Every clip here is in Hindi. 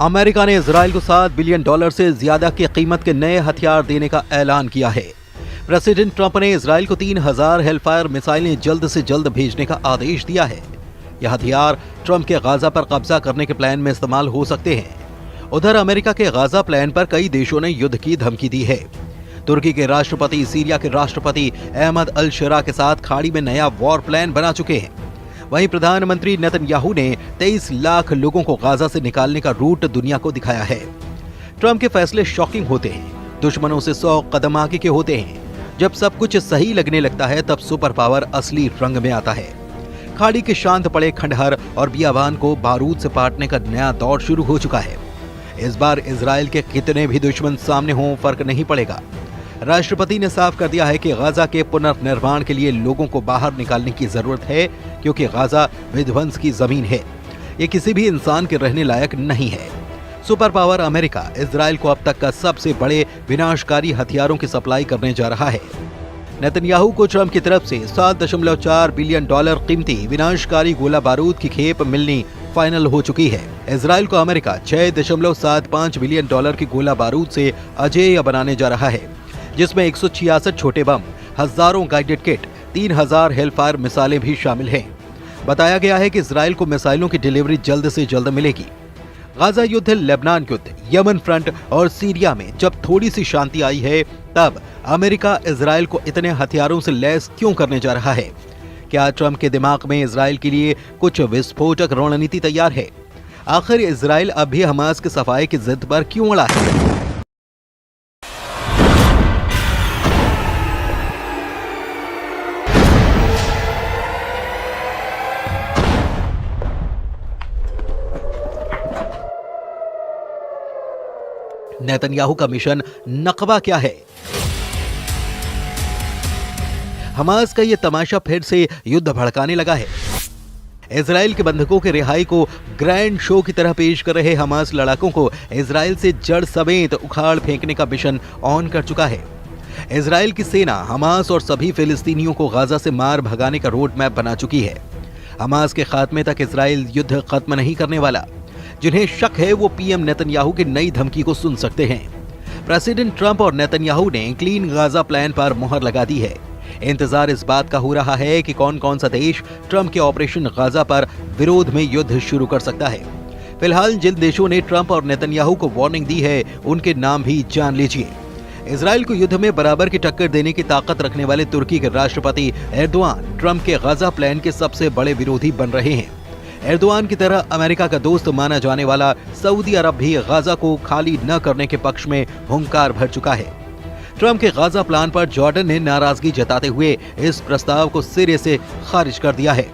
अमेरिका ने इजराइल को $7 बिलियन से ज्यादा की कीमत के नए हथियार देने का ऐलान किया है। प्रेसिडेंट ट्रंप ने इजराइल को 3000 हेलफायर मिसाइलें जल्द से जल्द भेजने का आदेश दिया है। यह हथियार ट्रंप के गाजा पर कब्जा करने के प्लान में इस्तेमाल हो सकते हैं। उधर अमेरिका के गाजा प्लान पर कई देशों ने युद्ध की धमकी दी है। तुर्की के राष्ट्रपति सीरिया के राष्ट्रपति अहमद अल शरा के साथ खाड़ी में नया वॉर प्लान बना चुके हैं। वहीं प्रधानमंत्री नेतन्याहू ने 23 लाख लोगों को गाजा से निकालने का रूट दुनिया को दिखाया है। ट्रंप के फैसले शॉकिंग होते हैं, दुश्मनों से 100 कदम आगे के होते हैं। जब सब कुछ सही लगने लगता है तब सुपर पावर असली रंग में आता है। खाड़ी के शांत पड़े खंडहर और बियाबान को बारूद से पाटने का नया दौर शुरू हो चुका है। इस बार इजराइल के कितने भी दुश्मन सामने हों, फर्क नहीं पड़ेगा। राष्ट्रपति ने साफ कर दिया है कि गाजा के पुनर्निर्माण के लिए लोगों को बाहर निकालने की जरूरत है, क्योंकि गाजा विध्वंस की जमीन है। ये किसी भी इंसान के रहने लायक नहीं है। सुपर पावर अमेरिका इजराइल को अब तक का सबसे बड़े विनाशकारी हथियारों की सप्लाई करने जा रहा है। नेतन्याहू को ट्रंप की तरफ से $7.4 बिलियन कीमती विनाशकारी गोला बारूद की खेप मिलनी फाइनल हो चुकी है। इजराइल को अमेरिका $6.75 बिलियन की गोला बारूद से अजेय बनाने जा रहा है, जिसमें 166 छोटे बम, हजारों गाइडेड किट, 3000 हेलफायर मिसाइलें भी शामिल हैं। बताया गया है कि इजराइल को मिसाइलों की डिलीवरी जल्द से जल्द मिलेगी। गाजा युद्ध, लेबनान युद्ध, यमन फ्रंट और सीरिया में जब थोड़ी सी शांति आई है, तब अमेरिका इजराइल को इतने हथियारों से लैस क्यों करने जा रहा है? क्या ट्रंप के दिमाग में इजराइल के लिए कुछ विस्फोटक रणनीति तैयार है? आखिर इजराइल अब भी हमास के सफाए की जिद पर क्यों अड़ा है? नेतन्याहू का मिशन नकबा क्या है? हमास का ये तमाशा फिर से युद्ध भड़काने लगा है। इजराइल के बंधकों के रिहाई को ग्रैंड शो की तरह पेश कर रहे हमास लड़ाकों को इजराइल से जड़ समेत उखाड़ फेंकने का मिशन ऑन कर चुका है। इजराइल की सेना हमास और सभी फिलिस्तीनियों को गाजा से मार भगाने का रोड मैप बना चुकी है। हमास के खात्मे तक इजराइल युद्ध खत्म नहीं करने वाला। जिन्हें शक है वो पीएम नेतन्याहू की नई धमकी को सुन सकते हैं। प्रेसिडेंट ट्रंप और नेतन्याहू ने क्लीन गाजा प्लान पर मुहर लगा दी है। इंतजार इस बात का हो रहा है कि कौन कौन सा देश ट्रंप के ऑपरेशन गाजा पर विरोध में युद्ध शुरू कर सकता है। फिलहाल जिन देशों ने ट्रंप और नेतन्याहू को वार्निंग दी है, उनके नाम भी जान लीजिए। इजराइल को युद्ध में बराबर की टक्कर देने की ताकत रखने वाले तुर्की के राष्ट्रपति एर्दोआन ट्रंप के गाजा प्लान के सबसे बड़े विरोधी बन रहे हैं। एर्दोआन की तरह अमेरिका का दोस्त माना जाने वाला सऊदी अरब भी गाजा को खाली न करने के पक्ष में हुंकार भर चुका है। ट्रंप के गाजा प्लान पर जॉर्डन ने नाराजगी जताते हुए इस प्रस्ताव को सिरे से खारिज कर दिया है।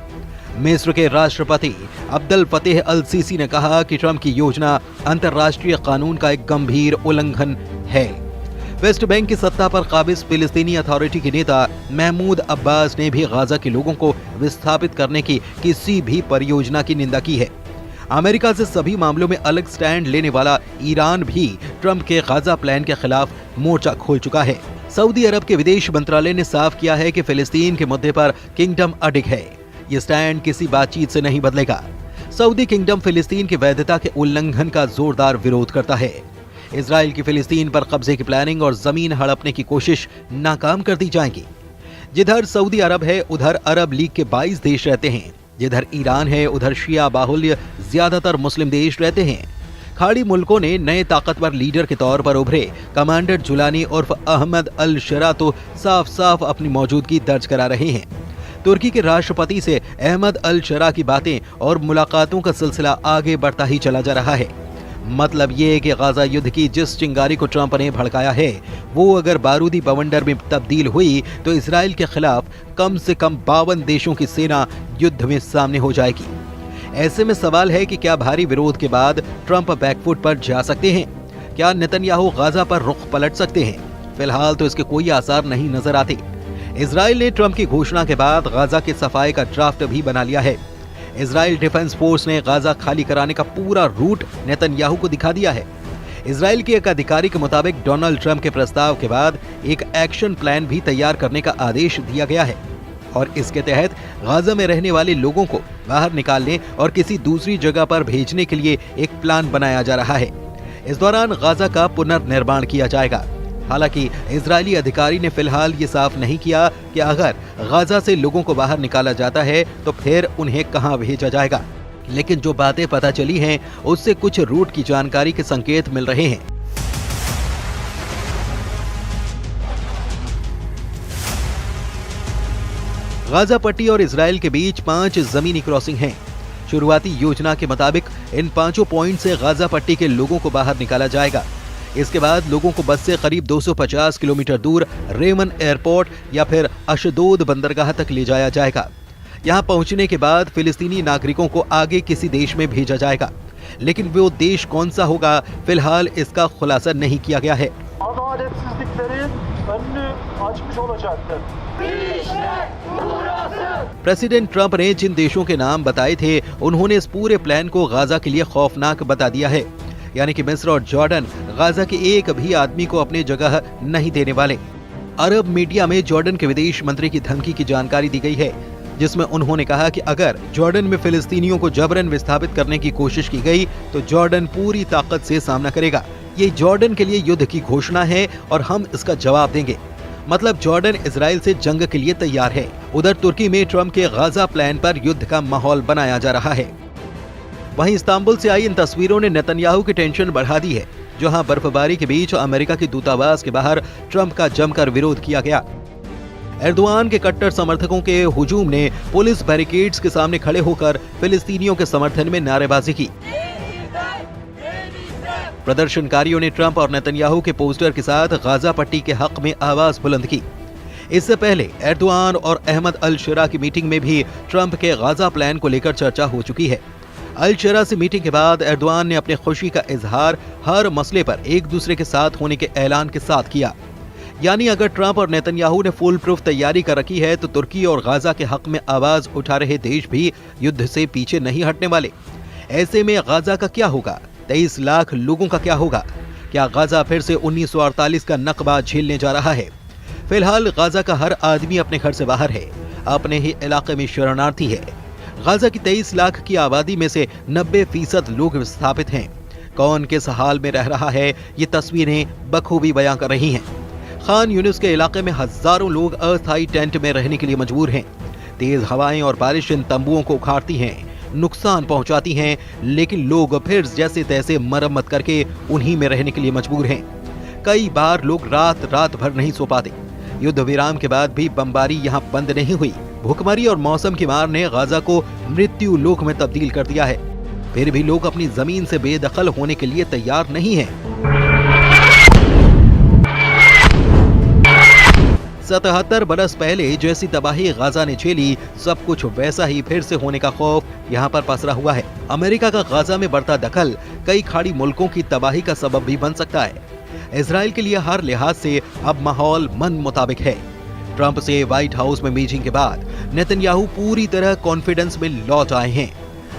मिस्र के राष्ट्रपति अब्दुल फतेह अल सीसी ने कहा कि ट्रंप की योजना अंतर्राष्ट्रीय कानून का एक गंभीर उल्लंघन है। वेस्ट बैंक की सत्ता पर काबिज फिलिस्तीनी अथॉरिटी के नेता महमूद अब्बास ने भी गाजा के लोगों को विस्थापित करने की किसी भी परियोजना की निंदा की है। अमेरिका से सभी मामलों में अलग स्टैंड लेने वाला ईरान भी ट्रंप के गाजा प्लान के खिलाफ मोर्चा खोल चुका है। सऊदी अरब के विदेश मंत्रालय ने साफ किया है कि फिलिस्तीन के मुद्दे पर किंगडम अडिग है। ये स्टैंड किसी बातचीत से नहीं बदलेगा। सऊदी किंगडम फिलिस्तीन की वैधता के उल्लंघन का जोरदार विरोध करता है। इजराइल की फिलिस्तीन पर कब्जे की प्लानिंग और जमीन हड़पने की कोशिश नाकाम कर दी जाएगी। जिधर सऊदी अरब है उधर अरब लीग के 22 देश रहते हैं। जिधर ईरान है उधर शिया बाहुल्य ज्यादातर मुस्लिम देश रहते हैं। खाड़ी मुल्कों ने नए ताकतवर लीडर के तौर पर उभरे कमांडर जुलानी उर्फ अहमद अल शरा तो साफ साफ अपनी मौजूदगी दर्ज करा रहे हैं। तुर्की के राष्ट्रपति से अहमद अल शरा की बातें और मुलाकातों का सिलसिला आगे बढ़ता ही चला जा रहा है। मतलब ये कि गाजा युद्ध की जिस चिंगारी को ट्रंप ने भड़काया है, वो अगर बारूदी बवंडर में तब्दील हुई तो इजराइल के खिलाफ कम से कम 52 देशों की सेना युद्ध में सामने हो जाएगी। ऐसे में सवाल है कि क्या भारी विरोध के बाद ट्रंप बैकफुट पर जा सकते हैं? क्या नेतन्याहू गाजा पर रुख पलट सकते हैं? फिलहाल तो इसके कोई आसार नहीं नजर आते। इजराइल ने ट्रंप की घोषणा के बाद गाजा के सफाई का ड्राफ्ट भी बना लिया है। इजराइल डिफेंस फोर्स ने गाजा खाली कराने का पूरा रूट नेतन्याहू को दिखा दिया है। इजराइल के एक अधिकारी के मुताबिक डोनाल्ड ट्रंप के प्रस्ताव के बाद एक एक्शन प्लान भी तैयार करने का आदेश दिया गया है। और इसके तहत गाजा में रहने वाले लोगों को बाहर निकालने और किसी दूसरी जगह पर भेजने के लिए एक प्लान बनाया जा रहा है। इस दौरान गाजा का पुनर्निर्माण किया जाएगा। हालांकि इजरायली अधिकारी ने फिलहाल ये साफ नहीं किया कि अगर गाजा से लोगों को बाहर निकाला जाता है तो फिर उन्हें कहां भेजा जाएगा, लेकिन जो बातें पता चली हैं उससे कुछ रूट की जानकारी के संकेत मिल रहे हैं। गाजा पट्टी और इजराइल के बीच 5 जमीनी क्रॉसिंग हैं। शुरुआती योजना के मुताबिक इन 5 पॉइंट से गाजा पट्टी के लोगों को बाहर निकाला जाएगा। इसके बाद लोगों को बस से करीब 250 किलोमीटर दूर रेमन एयरपोर्ट या फिर अशदोद बंदरगाह तक ले जाया जाएगा। यहां पहुंचने के बाद फिलिस्तीनी नागरिकों को आगे किसी देश में भेजा जाएगा, लेकिन वो देश कौन सा होगा फिलहाल इसका खुलासा नहीं किया गया है। प्रेसिडेंट ट्रंप ने जिन देशों के नाम बताए थे उन्होंने इस पूरे प्लान को गाजा के लिए खौफनाक बता दिया है, यानी कि मिस्र और जॉर्डन गाजा के एक भी आदमी को अपनी जगह नहीं देने वाले। अरब मीडिया में जॉर्डन के विदेश मंत्री की धमकी की जानकारी दी गई है, जिसमें उन्होंने कहा कि अगर जॉर्डन में फिलिस्तीनियों को जबरन विस्थापित करने की कोशिश की गई तो जॉर्डन पूरी ताकत से सामना करेगा। ये जॉर्डन के लिए युद्ध की घोषणा है और हम इसका जवाब देंगे। मतलब जॉर्डन इजराइल से जंग के लिए तैयार है। उधर तुर्की में ट्रंप के गाजा प्लान पर युद्ध का माहौल बनाया जा रहा है। वहीं इस्तांबुल से आई इन तस्वीरों ने नेतन्याहू की टेंशन बढ़ा दी है, जहां बर्फबारी के बीच अमेरिका के दूतावास के बाहर ट्रंप का जमकर विरोध किया गया। एर्दोआन के कट्टर समर्थकों के हुजूम ने पुलिस बैरिकेड्स के सामने खड़े होकर फिलिस्तीनियों के समर्थन में नारेबाजी की। प्रदर्शनकारियों ने ट्रंप और नेतन्याहू के पोस्टर के साथ गाजा पट्टी के हक में आवाज बुलंद की। इससे पहले एर्दोआन और अहमद अल शरा की मीटिंग में भी ट्रंप के गाजा प्लान को लेकर चर्चा हो चुकी है। अल शरा से मीटिंग के बाद एर्दोआन ने अपनी खुशी का इजहार हर मसले पर एक दूसरे के साथ होने के ऐलान के साथ किया। यानी अगर ट्रंप और नेतन्याहू ने फुल प्रूफ तैयारी कर रखी है तो तुर्की और गाजा के हक में आवाज उठा रहे देश भी युद्ध से पीछे नहीं हटने वाले। ऐसे में गाजा का क्या होगा? 23 लाख लोगों का क्या होगा? क्या गाजा फिर से 1948 का नकबा झेलने जा रहा है? फिलहाल गाजा का हर आदमी अपने घर से बाहर है, अपने ही इलाके में शरणार्थी है। गाजा की 23 लाख की आबादी में से 90% लोग विस्थापित हैं। कौन किस हाल में रह रहा है ये तस्वीरें बखूबी बयां कर रही हैं। खान यूनिस के इलाके में हजारों लोग अस्थायी टेंट में रहने के लिए मजबूर हैं। तेज हवाएं और बारिश इन तंबुओं को उखाड़ती हैं, नुकसान पहुंचाती हैं, लेकिन लोग फिर जैसे तैसे मरम्मत करके उन्हीं में रहने के लिए मजबूर हैं। कई बार लोग रात भर नहीं सो पाते। युद्ध विराम के बाद भी बमबारी यहाँ बंद नहीं हुई। भूखमरी और मौसम की मार ने गाजा को मृत्यु लोक में तब्दील कर दिया है। फिर भी लोग अपनी जमीन से बेदखल होने के लिए तैयार नहीं हैं। 77 बरस पहले जैसी तबाही गाजा ने झेली, सब कुछ वैसा ही फिर से होने का खौफ यहाँ पर पसरा हुआ है। अमेरिका का गाजा में बढ़ता दखल कई खाड़ी मुल्कों की तबाही का सबब भी बन सकता है। इजराइल के लिए हर लिहाज से अब माहौल मन मुताबिक है। ट्रंप से व्हाइट हाउस में मीटिंग के बाद नेतन्याहू पूरी तरह कॉन्फिडेंस में लौट आए हैं।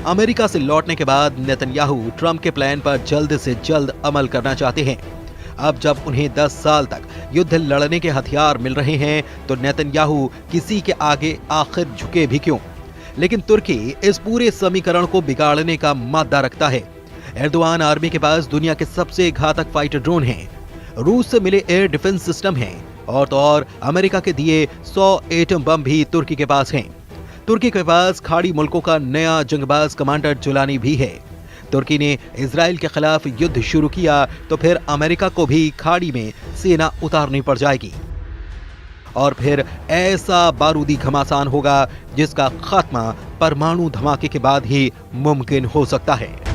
अमेरिका से लौटने के बाद नेतन्याहू ट्रंप के प्लान पर जल्द से जल्द अमल करना चाहते हैं। अब जब उन्हें 10 साल तक युद्ध लड़ने के हथियार मिल रहे हैं तो नेतन्याहू किसी के आगे आखिर झुके भी क्यों? लेकिन तुर्की इस पूरे समीकरण को बिगाड़ने का मादा रखता है। एर्दोआन आर्मी के पास दुनिया के सबसे घातक फाइटर ड्रोन हैं, रूस से मिले एयर डिफेंस सिस्टम हैं और तो और अमेरिका के दिए 100 एटम बम भी तुर्की के पास हैं। तुर्की के पास खाड़ी मुल्कों का नया जंगबाज कमांडर जुलानी भी है। तुर्की ने इजराइल के खिलाफ युद्ध शुरू किया तो फिर अमेरिका को भी खाड़ी में सेना उतारनी पड़ जाएगी और फिर ऐसा बारूदी घमासान होगा जिसका खात्मा परमाणु धमाके के बाद ही मुमकिन हो सकता है।